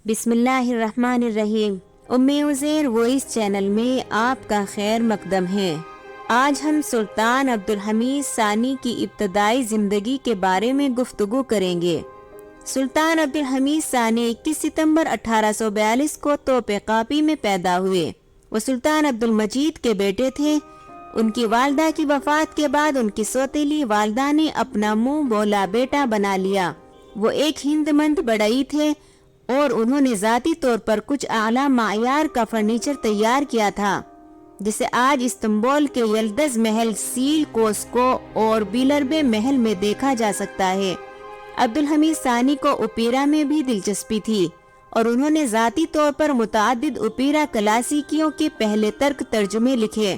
بسم اللہ الرحمن الرحیم۔ ام عزیر وائس چینل میں آپ کا خیر مقدم ہے۔ آج ہم سلطان عبدالحمید ثانی کی ابتدائی زندگی کے بارے میں گفتگو کریں گے۔ سلطان عبدالحمید ثانی 21 ستمبر 1842 کو توپ قاپی میں پیدا ہوئے۔ وہ سلطان عبدالمجید کے بیٹے تھے۔ ان کی والدہ کی وفات کے بعد ان کی سوتیلی والدہ نے اپنا منہ بولا بیٹا بنا لیا۔ وہ ایک ہند مند بڑئی تھے اور انہوں نے ذاتی طور پر کچھ اعلیٰ معیار کا فرنیچر تیار کیا تھا، جسے آج استنبول کے یلدز محل، سیل کوسکو اور بیلربے محل میں دیکھا جا سکتا ہے۔ عبدالحمید ثانی کو اوپیرا میں بھی دلچسپی تھی اور انہوں نے ذاتی طور پر متعدد اوپیرا کلاسیکیوں کے پہلے ترک ترجمے لکھے۔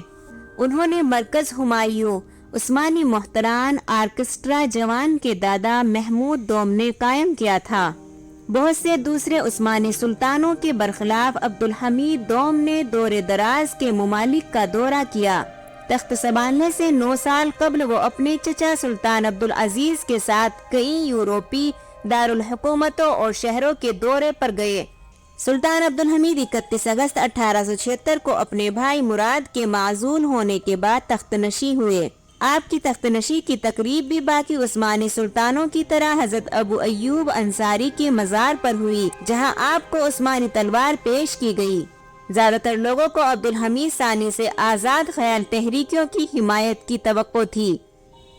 انہوں نے مرکز ہمایوں، عثمانی محتران آرکسٹرا جوان کے دادا محمود دوم نے قائم کیا تھا۔ بہت سے دوسرے عثمانی سلطانوں کے برخلاف عبدالحمید دوم نے دور دراز کے ممالک کا دورہ کیا۔ تخت سنبھالنے سے 9 سال قبل وہ اپنے چچا سلطان عبدالعزیز کے ساتھ کئی یورپی دارالحکومتوں اور شہروں کے دورے پر گئے۔ سلطان عبدالحمید 31 اگست 1876 کو اپنے بھائی مراد کے معزول ہونے کے بعد تخت نشین ہوئے۔ آپ کی تخت نشین کی تقریب بھی باقی عثمانی سلطانوں کی طرح حضرت ابو ایوب انصاری کے مزار پر ہوئی، جہاں آپ کو عثمانی تلوار پیش کی گئی۔ زیادہ تر لوگوں کو عبدالحمید ثانی سے آزاد خیال تحریکوں کی حمایت کی توقع تھی،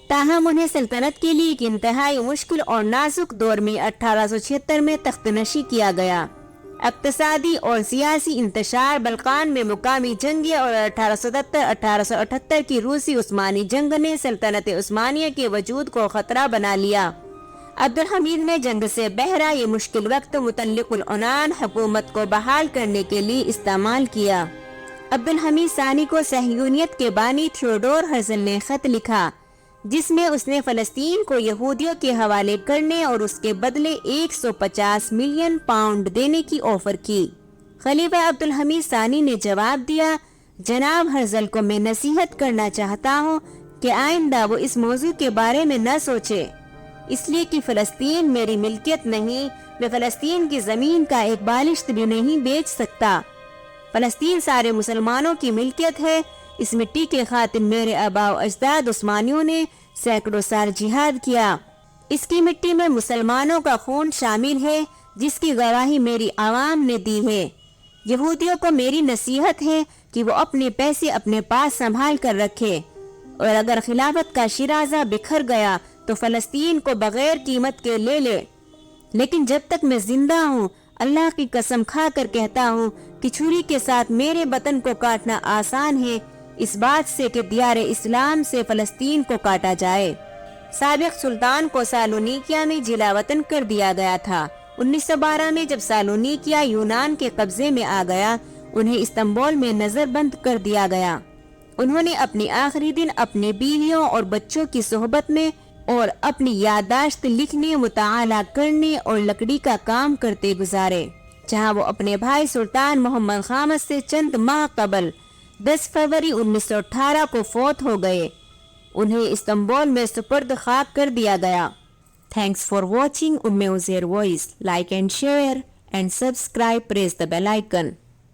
تاہم انہیں سلطنت کے لیے ایک انتہائی مشکل اور نازک دور میں 1876 میں تخت نشین کیا گیا۔ اقتصادی اور سیاسی انتشار، بلقان میں مقامی جنگیں اور 1877-1878 کی روسی عثمانی جنگ نے سلطنت عثمانیہ کے وجود کو خطرہ بنا لیا۔ عبدالحمید نے جنگ سے بہرا یہ مشکل وقت مطلق العنان حکومت کو بحال کرنے کے لیے استعمال کیا۔ عبدالحمید ثانی کو صہیونیت کے بانی تھیوڈور ہرزل نے خط لکھا، جس میں اس نے فلسطین کو یہودیوں کے حوالے کرنے اور اس کے بدلے 150 ملین پاؤنڈ دینے کی آفر کی۔ خلیفہ عبدالحمید ثانی نے جواب دیا، جناب ہرزل کو میں نصیحت کرنا چاہتا ہوں کہ آئندہ وہ اس موضوع کے بارے میں نہ سوچے، اس لیے کہ فلسطین میری ملکیت نہیں، میں فلسطین کی زمین کا ایک بالشت بھی نہیں بیچ سکتا۔ فلسطین سارے مسلمانوں کی ملکیت ہے۔ اس مٹی کے خاطر میرے آباء و اجداد عثمانیوں نے سینکڑوں سال جہاد کیا۔ اس کی مٹی میں مسلمانوں کا خون شامل ہے، جس کی گواہی میری عوام نے دی ہے۔ یہودیوں کو میری نصیحت ہے کہ وہ اپنے پیسے اپنے پاس سنبھال کر رکھے، اور اگر خلافت کا شیرازہ بکھر گیا تو فلسطین کو بغیر قیمت کے لے لے، لیکن جب تک میں زندہ ہوں اللہ کی قسم کھا کر کہتا ہوں کہ چھری کے ساتھ میرے وطن کو کاٹنا آسان ہے اس بات سے کہ دیار اسلام سے فلسطین کو کاٹا جائے۔ سابق سلطان کو سالونیکیا میں جلا وطن کر دیا گیا تھا۔ 1912 میں جب سالونیکیا یونان کے قبضے میں آ گیا، انہیں استنبول میں نظر بند کر دیا گیا۔ انہوں نے اپنے آخری دن اپنے بیویوں اور بچوں کی صحبت میں اور اپنی یادداشت لکھنے، مطالعہ کرنے اور لکڑی کا کام کرتے گزارے، جہاں وہ اپنے بھائی سلطان محمد خامس سے چند ماہ قبل 10 فروری 1918 کو فوت ہو گئے۔ انہیں استنبول میں سپرد خاک کر دیا گیا۔ Thanks for watching um Uzair voice. Like and share and subscribe, press the bell icon.